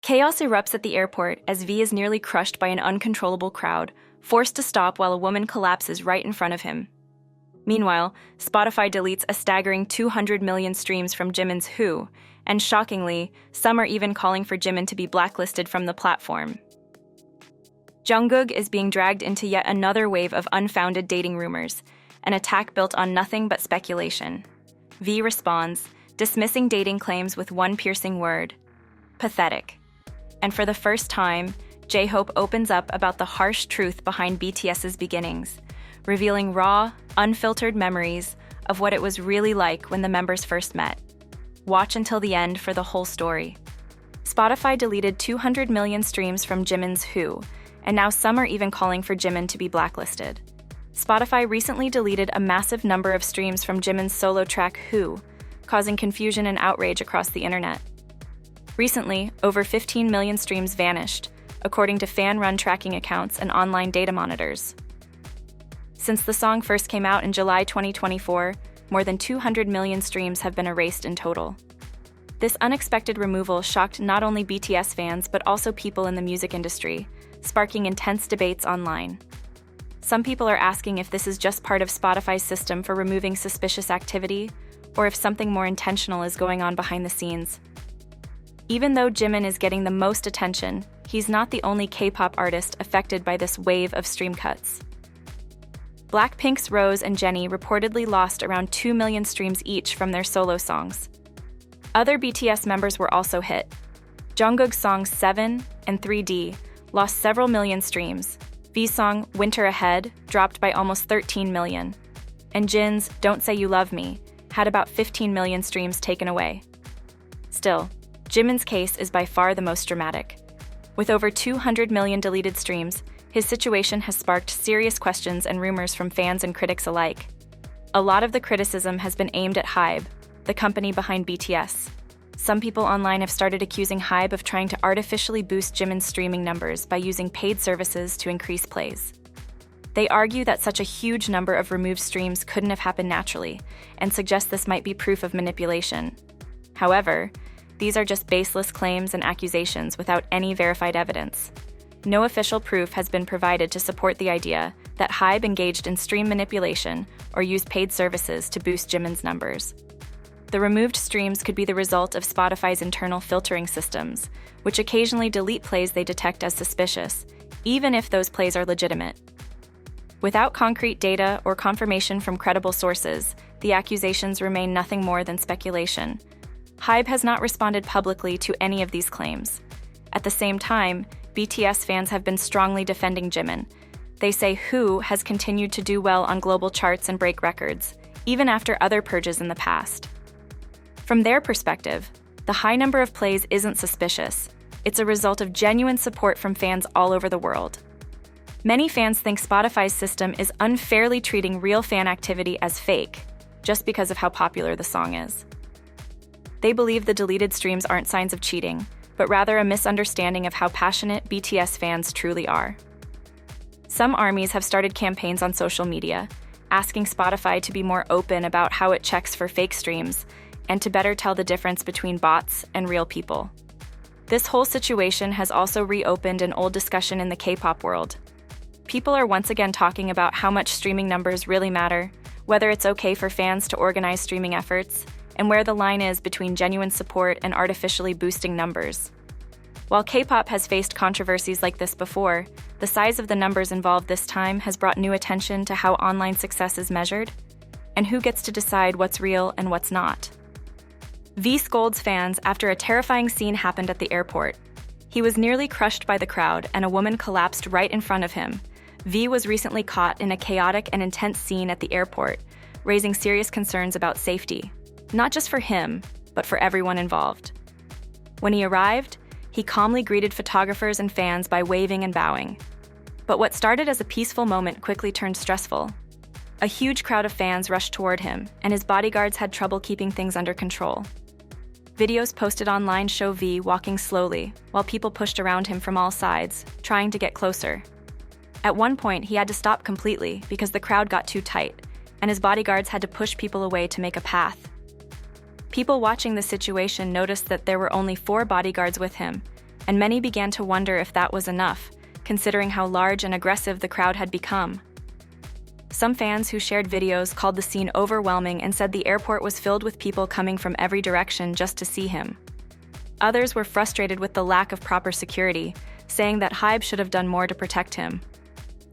Chaos erupts at the airport as V is nearly crushed by an uncontrollable crowd, forced to stop while a woman collapses right in front of him. Meanwhile, Spotify deletes a staggering 200 million streams from Jimin's Who, and shockingly, some are even calling for Jimin to be blacklisted from the platform. Jungkook is being dragged into yet another wave of unfounded dating rumors, an attack built on nothing but speculation. V responds, dismissing dating claims with one piercing word: pathetic. And for the first time, J-Hope opens up about the harsh truth behind BTS's beginnings, revealing raw, unfiltered memories of what it was really like when the members first met. Watch until the end for the whole story. Spotify deleted 200 million streams from Jimin's Who, and now some are even calling for Jimin to be blacklisted. Spotify recently deleted a massive number of streams from Jimin's solo track Who, causing confusion and outrage across the internet. Recently, over 15 million streams vanished, according to fan-run tracking accounts and online data monitors. Since the song first came out in July 2024, more than 200 million streams have been erased in total. This unexpected removal shocked not only BTS fans but also people in the music industry, sparking intense debates online. Some people are asking if this is just part of Spotify's system for removing suspicious activity, or if something more intentional is going on behind the scenes. Even though Jimin is getting the most attention, he's not the only K-pop artist affected by this wave of stream cuts. Blackpink's Rose and Jennie reportedly lost around 2 million streams each from their solo songs. Other BTS members were also hit. Jungkook's songs 7 and 3D lost several million streams. V's song Winter Ahead dropped by almost 13 million. And Jin's Don't Say You Love Me had about 15 million streams taken away. Still, Jimin's case is by far the most dramatic. With over 200 million deleted streams, his situation has sparked serious questions and rumors from fans and critics alike. A lot of the criticism has been aimed at HYBE, the company behind BTS. Some people online have started accusing HYBE of trying to artificially boost Jimin's streaming numbers by using paid services to increase plays. They argue that such a huge number of removed streams couldn't have happened naturally, and suggest this might be proof of manipulation. However, these are just baseless claims and accusations without any verified evidence. No official proof has been provided to support the idea that HYBE engaged in stream manipulation or used paid services to boost Jimin's numbers. The removed streams could be the result of Spotify's internal filtering systems, which occasionally delete plays they detect as suspicious, even if those plays are legitimate. Without concrete data or confirmation from credible sources, the accusations remain nothing more than speculation. HYBE has not responded publicly to any of these claims. At the same time, BTS fans have been strongly defending Jimin. They say Who has continued to do well on global charts and break records, even after other purges in the past. From their perspective, the high number of plays isn't suspicious. It's a result of genuine support from fans all over the world. Many fans think Spotify's system is unfairly treating real fan activity as fake, just because of how popular the song is. They believe the deleted streams aren't signs of cheating, but rather a misunderstanding of how passionate BTS fans truly are. Some armies have started campaigns on social media, asking Spotify to be more open about how it checks for fake streams and to better tell the difference between bots and real people. This whole situation has also reopened an old discussion in the K-pop world. People are once again talking about how much streaming numbers really matter, whether it's okay for fans to organize streaming efforts, and where the line is between genuine support and artificially boosting numbers. While K-pop has faced controversies like this before, the size of the numbers involved this time has brought new attention to how online success is measured, and who gets to decide what's real and what's not. V scolds fans after a terrifying scene happened at the airport. He was nearly crushed by the crowd and a woman collapsed right in front of him. V was recently caught in a chaotic and intense scene at the airport, raising serious concerns about safety, not just for him, but for everyone involved. When he arrived, he calmly greeted photographers and fans by waving and bowing. But what started as a peaceful moment quickly turned stressful. A huge crowd of fans rushed toward him, and his bodyguards had trouble keeping things under control. Videos posted online show V walking slowly, while people pushed around him from all sides, trying to get closer. At one point, he had to stop completely because the crowd got too tight, and his bodyguards had to push people away to make a path. People watching the situation noticed that there were only 4 bodyguards with him, and many began to wonder if that was enough, considering how large and aggressive the crowd had become. Some fans who shared videos called the scene overwhelming and said the airport was filled with people coming from every direction just to see him. Others were frustrated with the lack of proper security, saying that HYBE should have done more to protect him.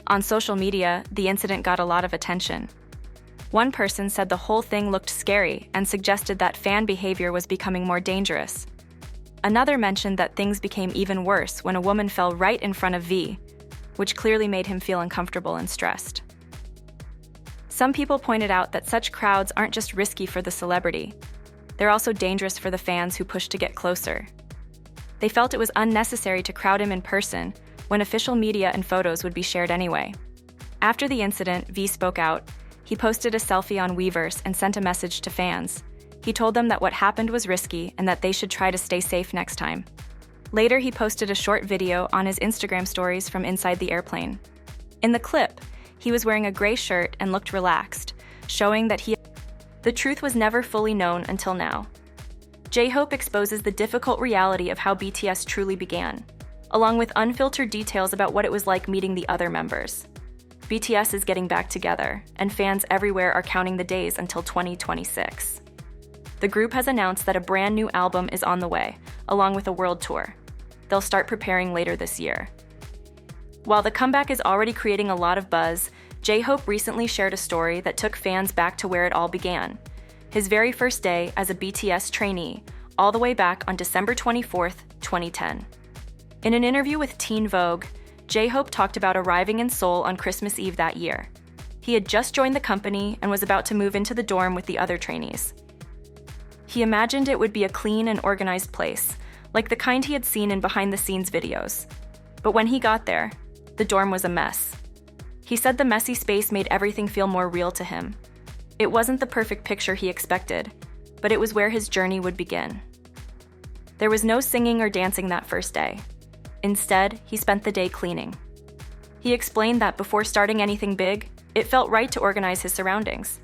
On social media, the incident got a lot of attention. One person said the whole thing looked scary and suggested that fan behavior was becoming more dangerous. Another mentioned that things became even worse when a woman fell right in front of V, which clearly made him feel uncomfortable and stressed. Some people pointed out that such crowds aren't just risky for the celebrity, they're also dangerous for the fans who push to get closer. They felt it was unnecessary to crowd him in person when official media and photos would be shared anyway. After the incident, V spoke out. He posted a selfie on Weverse and sent a message to fans. He told them that what happened was risky and that they should try to stay safe next time. Later, he posted a short video on his Instagram stories from inside the airplane. In the clip, he was wearing a gray shirt and looked relaxed, showing that the truth was never fully known until now. J-Hope exposes the difficult reality of how BTS truly began, along with unfiltered details about what it was like meeting the other members. BTS is getting back together, and fans everywhere are counting the days until 2026. The group has announced that a brand new album is on the way, along with a world tour. They'll start preparing later this year. While the comeback is already creating a lot of buzz, J-Hope recently shared a story that took fans back to where it all began, his very first day as a BTS trainee, all the way back on December 24th, 2010. In an interview with Teen Vogue, J-Hope talked about arriving in Seoul on Christmas Eve that year. He had just joined the company and was about to move into the dorm with the other trainees. He imagined it would be a clean and organized place, like the kind he had seen in behind-the-scenes videos. But when he got there, the dorm was a mess. He said the messy space made everything feel more real to him. It wasn't the perfect picture he expected, but it was where his journey would begin. There was no singing or dancing that first day. Instead, he spent the day cleaning. He explained that before starting anything big, it felt right to organize his surroundings.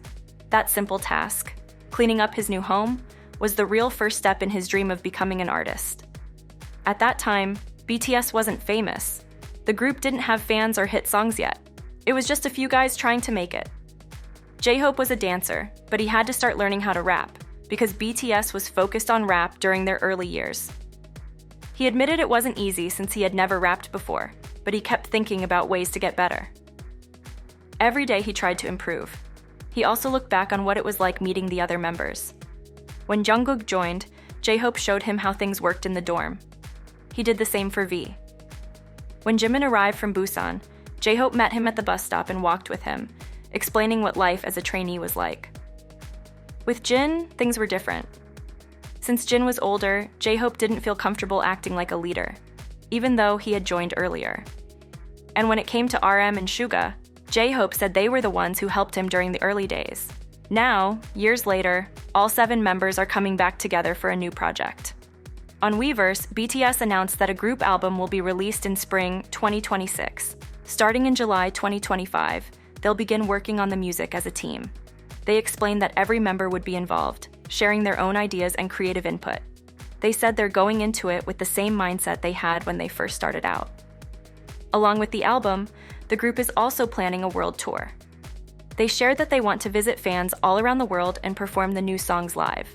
That simple task, cleaning up his new home, was the real first step in his dream of becoming an artist. At that time, BTS wasn't famous. The group didn't have fans or hit songs yet. It was just a few guys trying to make it. J-Hope was a dancer, but he had to start learning how to rap, because BTS was focused on rap during their early years. He admitted it wasn't easy since he had never rapped before, but he kept thinking about ways to get better. Every day he tried to improve. He also looked back on what it was like meeting the other members. When Jungkook joined, J-Hope showed him how things worked in the dorm. He did the same for V. When Jimin arrived from Busan, J-Hope met him at the bus stop and walked with him, explaining what life as a trainee was like. With Jin, things were different. Since Jin was older, J-Hope didn't feel comfortable acting like a leader, even though he had joined earlier. And when it came to RM and Suga, J-Hope said they were the ones who helped him during the early days. Now, years later, all 7 members are coming back together for a new project. On Weverse, BTS announced that a group album will be released in spring 2026. Starting in July 2025, they'll begin working on the music as a team. They explained that every member would be involved, sharing their own ideas and creative input. They said they're going into it with the same mindset they had when they first started out. Along with the album, the group is also planning a world tour. They shared that they want to visit fans all around the world and perform the new songs live.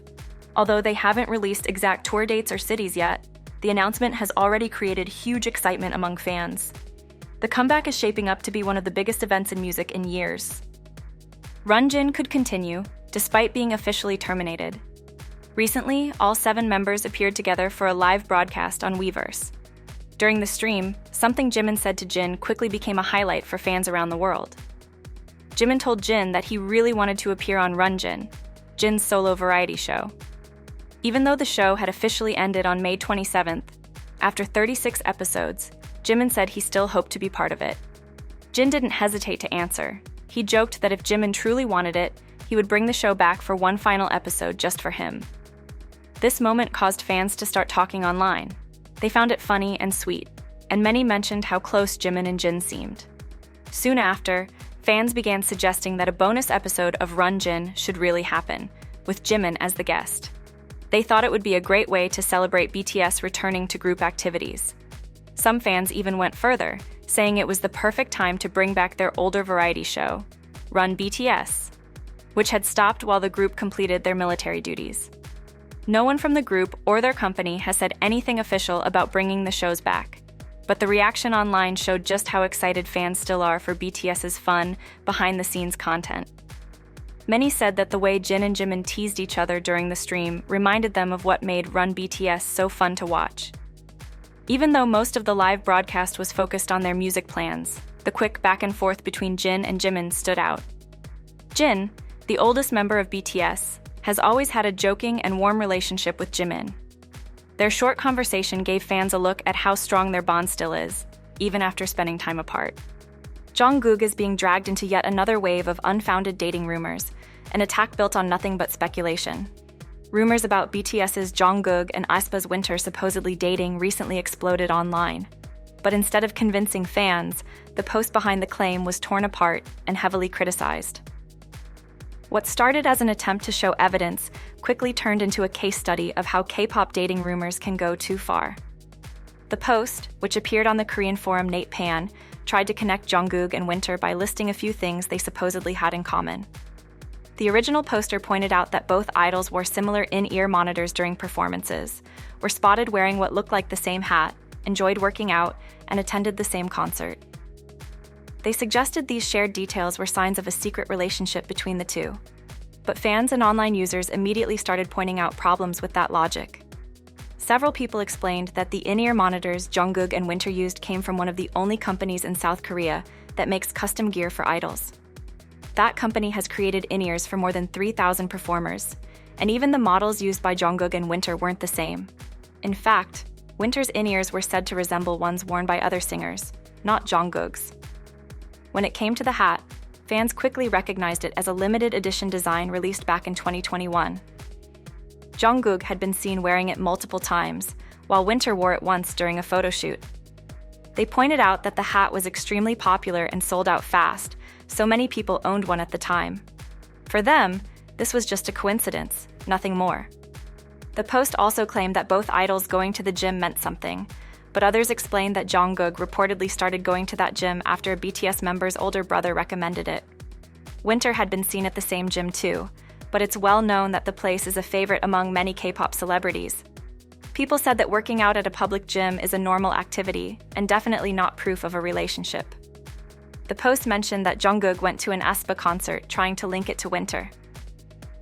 Although they haven't released exact tour dates or cities yet, the announcement has already created huge excitement among fans. The comeback is shaping up to be one of the biggest events in music in years. Runjin could continue, despite being officially terminated. Recently, all 7 members appeared together for a live broadcast on Weverse. During the stream, something Jimin said to Jin quickly became a highlight for fans around the world. Jimin told Jin that he really wanted to appear on Runjin, Jin's solo variety show. Even though the show had officially ended on May 27th, after 36 episodes, Jimin said he still hoped to be part of it. Jin didn't hesitate to answer. He joked that if Jimin truly wanted it, he would bring the show back for one final episode just for him. This moment caused fans to start talking online. They found it funny and sweet, and many mentioned how close Jimin and Jin seemed. Soon after, fans began suggesting that a bonus episode of Run Jin should really happen, with Jimin as the guest. They thought it would be a great way to celebrate BTS returning to group activities. Some fans even went further, saying it was the perfect time to bring back their older variety show, Run BTS, which had stopped while the group completed their military duties. No one from the group or their company has said anything official about bringing the shows back, but the reaction online showed just how excited fans still are for BTS's fun, behind-the-scenes content. Many said that the way Jin and Jimin teased each other during the stream reminded them of what made Run BTS so fun to watch. Even though most of the live broadcast was focused on their music plans, the quick back and forth between Jin and Jimin stood out. Jin, the oldest member of BTS, has always had a joking and warm relationship with Jimin. Their short conversation gave fans a look at how strong their bond still is, even after spending time apart. Jungkook is being dragged into yet another wave of unfounded dating rumors, an attack built on nothing but speculation. Rumors about BTS's Jungkook and aespa's Winter supposedly dating recently exploded online. But instead of convincing fans, the post behind the claim was torn apart and heavily criticized. What started as an attempt to show evidence quickly turned into a case study of how K-pop dating rumors can go too far. The post, which appeared on the Korean forum Nate Pan, tried to connect Jungkook and Winter by listing a few things they supposedly had in common. The original poster pointed out that both idols wore similar in-ear monitors during performances, were spotted wearing what looked like the same hat, enjoyed working out, and attended the same concert. They suggested these shared details were signs of a secret relationship between the two. But fans and online users immediately started pointing out problems with that logic. Several people explained that the in-ear monitors Jungkook and Winter used came from one of the only companies in South Korea that makes custom gear for idols. That company has created in-ears for more than 3,000 performers, and even the models used by Jungkook and Winter weren't the same. In fact, Winter's in-ears were said to resemble ones worn by other singers, not Jungkook's. When it came to the hat, fans quickly recognized it as a limited edition design released back in 2021. Jungkook had been seen wearing it multiple times, while Winter wore it once during a photo shoot. They pointed out that the hat was extremely popular and sold out fast, so many people owned one at the time. For them, this was just a coincidence, nothing more. The post also claimed that both idols going to the gym meant something, but others explained that Jungkook reportedly started going to that gym after a BTS member's older brother recommended it. Winter had been seen at the same gym too, but it's well known that the place is a favorite among many K-pop celebrities. People said that working out at a public gym is a normal activity and definitely not proof of a relationship. The post mentioned that Jungkook went to an aespa concert trying to link it to Winter.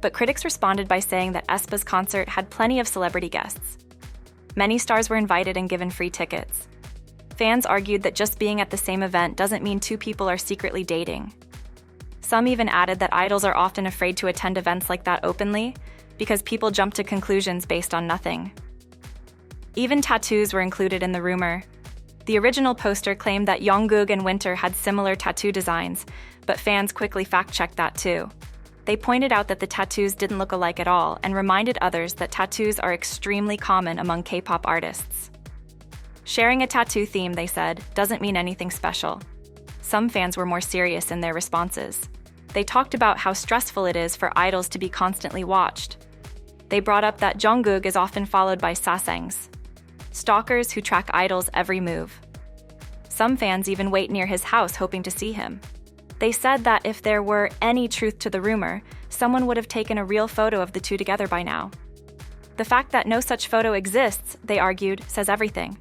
But critics responded by saying that aespa's concert had plenty of celebrity guests. Many stars were invited and given free tickets. Fans argued that just being at the same event doesn't mean two people are secretly dating. Some even added that idols are often afraid to attend events like that openly because people jump to conclusions based on nothing. Even tattoos were included in the rumor. The original poster claimed that Jungkook and Winter had similar tattoo designs, but fans quickly fact-checked that too. They pointed out that the tattoos didn't look alike at all and reminded others that tattoos are extremely common among K-pop artists. Sharing a tattoo theme, they said, doesn't mean anything special. Some fans were more serious in their responses. They talked about how stressful it is for idols to be constantly watched. They brought up that Jungkook is often followed by sasaengs, stalkers who track idols' every move. Some fans even wait near his house hoping to see him. They said that if there were any truth to the rumor, someone would have taken a real photo of the two together by now. The fact that no such photo exists, they argued, says everything.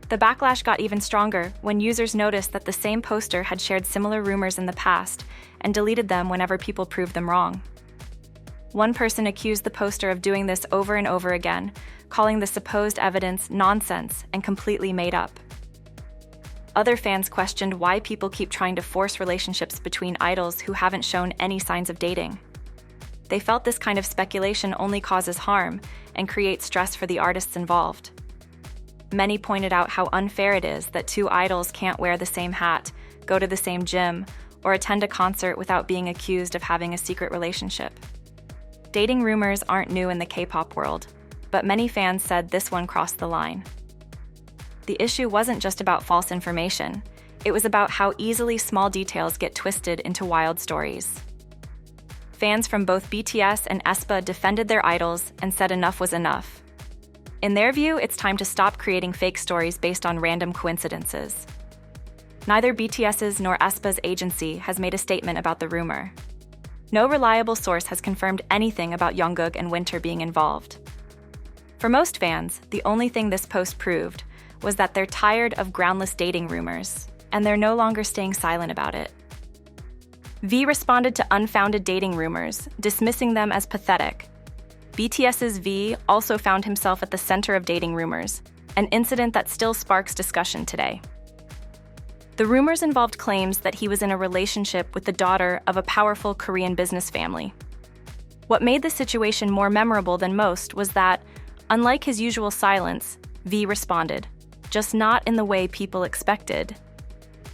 The backlash got even stronger when users noticed that the same poster had shared similar rumors in the past and deleted them whenever people proved them wrong. One person accused the poster of doing this over and over again, calling the supposed evidence nonsense and completely made up. Other fans questioned why people keep trying to force relationships between idols who haven't shown any signs of dating. They felt this kind of speculation only causes harm and creates stress for the artists involved. Many pointed out how unfair it is that two idols can't wear the same hat, go to the same gym, or attend a concert without being accused of having a secret relationship. Dating rumors aren't new in the K-pop world, but many fans said this one crossed the line. The issue wasn't just about false information, it was about how easily small details get twisted into wild stories. fans from both BTS and aespa defended their idols and said enough was enough. In their view, it's time to stop creating fake stories based on random coincidences. Neither BTS's nor aespa's agency has made a statement about the rumor. No reliable source has confirmed anything about Jungkook and Winter being involved. For most fans, the only thing this post proved was that they're tired of groundless dating rumors, and they're no longer staying silent about it. V responded to unfounded dating rumors, dismissing them as pathetic. BTS's V also found himself at the center of dating rumors, an incident that still sparks discussion today. The rumors involved claims that he was in a relationship with the daughter of a powerful Korean business family. What made the situation more memorable than most was that, unlike his usual silence, V responded, just not in the way people expected.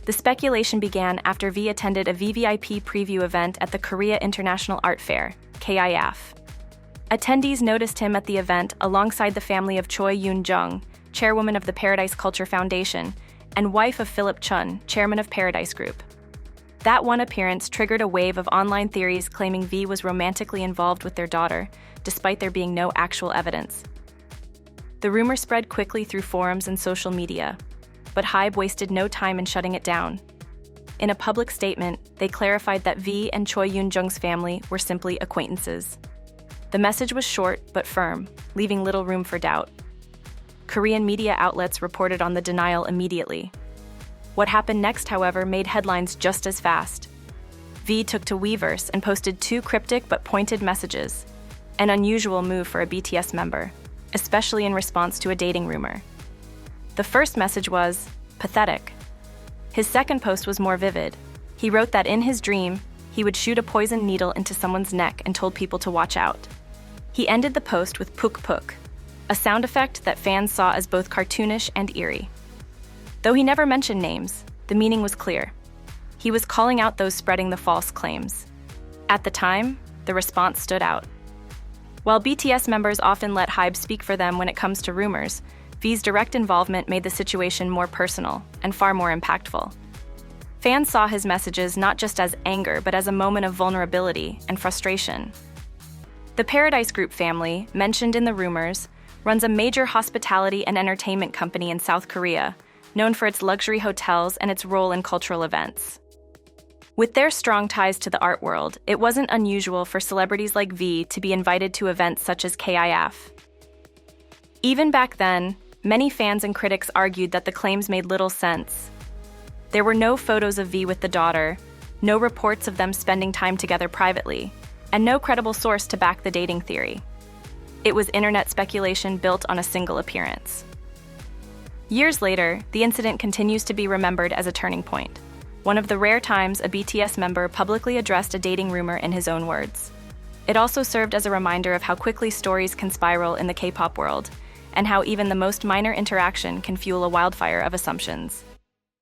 The speculation began after V attended a VVIP preview event at the Korea International Art Fair, KIF. Attendees noticed him at the event alongside the family of Choi Yoon-jung, chairwoman of the Paradise Culture Foundation, and wife of Philip Chun, chairman of Paradise Group. That one appearance triggered a wave of online theories claiming V was romantically involved with their daughter, despite there being no actual evidence. The rumor spread quickly through forums and social media, but HYBE wasted no time in shutting it down. In a public statement, they clarified that V and Choi Yoon-jung's family were simply acquaintances. The message was short but firm, leaving little room for doubt. Korean media outlets reported on the denial immediately. What happened next, however, made headlines just as fast. V took to Weverse and posted 2 cryptic but pointed messages, an unusual move for a BTS member, especially in response to a dating rumor. The first message was pathetic. His second post was more vivid. He wrote that in his dream, he would shoot a poison needle into someone's neck and told people to watch out. He ended the post with puk puk, a sound effect that fans saw as both cartoonish and eerie. Though he never mentioned names, the meaning was clear. He was calling out those spreading the false claims. At the time, the response stood out. While BTS members often let HYBE speak for them when it comes to rumors, V's direct involvement made the situation more personal and far more impactful. Fans saw his messages not just as anger, but as a moment of vulnerability and frustration. The Paradise Group family, mentioned in the rumors, runs a major hospitality and entertainment company in South Korea, known for its luxury hotels and its role in cultural events. With their strong ties to the art world, it wasn't unusual for celebrities like V to be invited to events such as KIF. Even back then, many fans and critics argued that the claims made little sense. There were no photos of V with the daughter, no reports of them spending time together privately, and no credible source to back the dating theory. It was internet speculation built on a single appearance. Years later, the incident continues to be remembered as a turning point, one of the rare times a BTS member publicly addressed a dating rumor in his own words. It also served as a reminder of how quickly stories can spiral in the K-pop world, and how even the most minor interaction can fuel a wildfire of assumptions.